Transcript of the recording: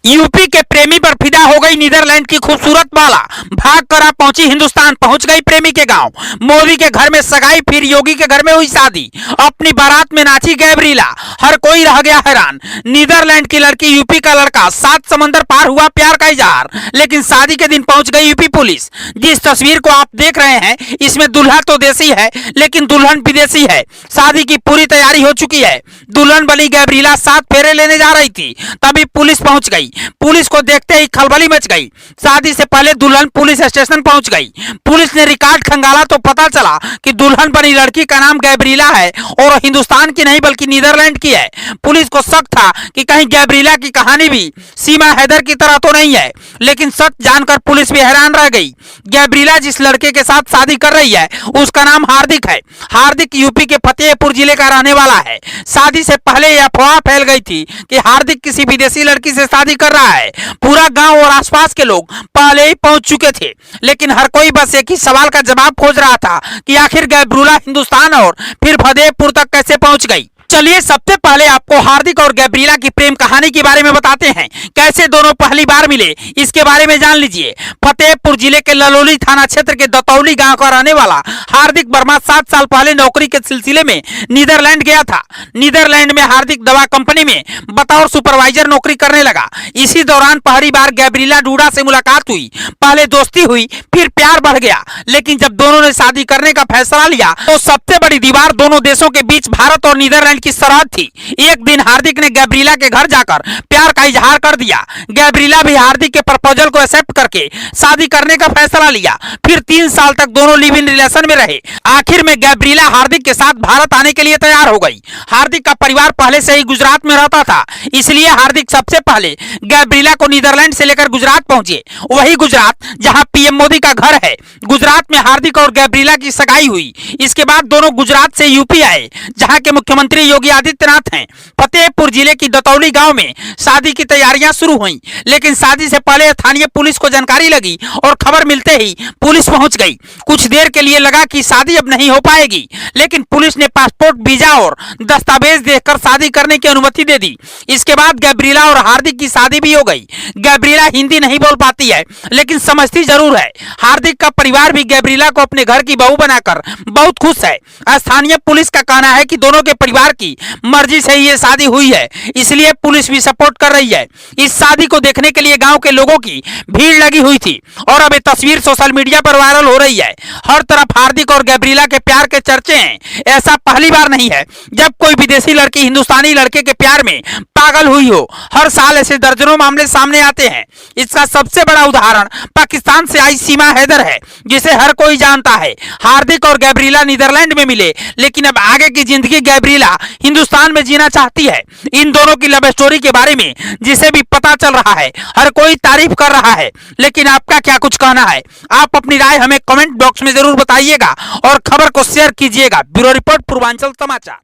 UP के प्रेमी पर फिदा हो गई नीदरलैंड की खूबसूरत बाला। भाग कर आप पहुंची हिंदुस्तान, पहुंच गई प्रेमी के गांव। मोदी के घर में सगाई, फिर योगी के घर में हुई शादी। अपनी बारात में नाची गैब्रिला, हर कोई रह गया हैरान। नीदरलैंड की लड़की, यूपी का लड़का, 7 समंदर पार हुआ प्यार का इजहार। लेकिन शादी के दिन पहुंच गई यूपी पुलिस। जिस तस्वीर को आप देख रहे हैं, इसमें दूल्हा तो देसी है लेकिन दुल्हन विदेशी है। शादी की पूरी तैयारी हो चुकी है। दुल्हन बनी गैब्रिला 7 फेरे लेने जा रही थी, तभी पुलिस पहुंच गई। पुलिस को देखते ही खलबली मच गई। शादी से पहले दुल्हन पुलिस स्टेशन पहुंच गई। पुलिस ने रिकॉर्ड खंगाला तो पता चला कि दुल्हन बनी लड़की का नाम गैब्रिला है और हिंदुस्तान की नहीं बल्कि नीदरलैंड की है। पुलिस को शक था कि कहीं गैब्रिला की कहानी भी सीमा हैदर की तरह तो नहीं है, लेकिन सच जानकर पुलिस भी हैरान रह गई। गैब्रिला जिस लड़के के साथ शादी कर रही है उसका नाम हार्दिक है। हार्दिक यूपी के फतेहपुर जिले का रहने वाला है। शादी से पहले यह अफवाह फैल गई थी कि हार्दिक किसी विदेशी लड़की से शादी कर रहा है। पूरा गांव और आसपास के लोग पहले ही पहुंच चुके थे, लेकिन हर कोई बस एक ही सवाल का जवाब खोज रहा था कि आखिर गैब्रिला हिंदुस्तान और फिर फतेहपुर तक कैसे पहुंच गई। चलिए सबसे पहले आपको हार्दिक और गैब्रिला की प्रेम कहानी के बारे में बताते हैं। कैसे दोनों पहली बार मिले इसके बारे में जान लीजिए। फतेहपुर जिले के ललोली थाना क्षेत्र के दतौली गांव का रहने वाला हार्दिक वर्मा 7 साल पहले नौकरी के सिलसिले में नीदरलैंड गया था। नीदरलैंड में हार्दिक दवा कंपनी में बतौर सुपरवाइजर नौकरी करने लगा। इसी दौरान पहली बार गैब्रिला डूडा से मुलाकात हुई। पहले दोस्ती हुई, फिर प्यार बढ़ गया। लेकिन जब दोनों ने शादी करने का फैसला लिया तो सबसे बड़ी दीवार दोनों देशों के बीच भारत और नीदरलैंड की सरहद थी। एक दिन हार्दिक ने गैब्रिला के घर जाकर प्यार का इजहार कर दिया। गैब्रिला भी हार्दिक के प्रपोजल को एक्सेप्ट करके शादी करने का फैसला लिया। फिर 3 साल तक दोनों लिव इन रिलेशन में रहे। आखिर में गैब्रिला हार्दिक के साथ भारत आने के लिए तैयार हो गई। हार्दिक का परिवार पहले से ही गुजरात में रहता था, इसलिए हार्दिक सबसे पहले गैब्रिला को नीदरलैंड से लेकर गुजरात पहुंचे। वही गुजरात जहां पीएम मोदी का घर है। गुजरात में हार्दिक और गैब्रिला की सगाई हुई। इसके बाद दोनों गुजरात से यूपी आए, जहां के मुख्यमंत्री योगी आदित्यनाथ हैं। फतेहपुर जिले की दतौली गांव में शादी की तैयारियां शुरू हुई, लेकिन शादी से पहले स्थानीय पुलिस को जानकारी लगी और खबर मिलते ही पुलिस पहुंच गई। कुछ देर के लिए लगा कि शादी अब नहीं हो पाएगी, लेकिन पुलिस ने पासपोर्ट, वीजा और दस्तावेज देखकर शादी करने की अनुमति दे दी। इसके बाद गैब्रिला और हार्दिक की शादी भी हो गई। गैब्रिला हिंदी नहीं बोल पाती है, लेकिन समझती जरूर है। हार्दिक का परिवार भी गैब्रिला को अपने घर की बहू बनाकर बहुत खुश है। स्थानीय पुलिस का कहना है कि दोनों के परिवार की मर्जी से ही ये शादी हुई है, इसलिए पुलिस भी सपोर्ट कर रही है। इस शादी को देखने के लिए गांव के लोगों की भीड़ लगी हुई थी और अब ये तस्वीर सोशल मीडिया पर वायरल हो रही है। हर तरफ हार्दिक और गैब्रिला के प्यार के चर्चे हैं। ऐसा पहली बार नहीं है जब कोई विदेशी लड़की हिंदुस्तानी लड़के के प्यार में पागल हुई हो। हर साल ऐसे दर्जनों मामले सामने आते हैं। इसका सबसे बड़ा उदाहरण पाकिस्तान से आई सीमा हैदर है, जिसे हर कोई जानता है। हार्दिक और गैब्रिला नीदरलैंड में मिले, लेकिन अब आगे की जिंदगी गैब्रिला हिंदुस्तान में जीना चाहती है। इन दोनों की लव स्टोरी के बारे में जिसे भी पता चल रहा है, हर कोई तारीफ कर रहा है। लेकिन आपका क्या कुछ कहना है? आप अपनी राय हमें कमेंट बॉक्स में जरूर बताइएगा और खबर को शेयर कीजिएगा। ब्यूरो रिपोर्ट, पूर्वांचल समाचार।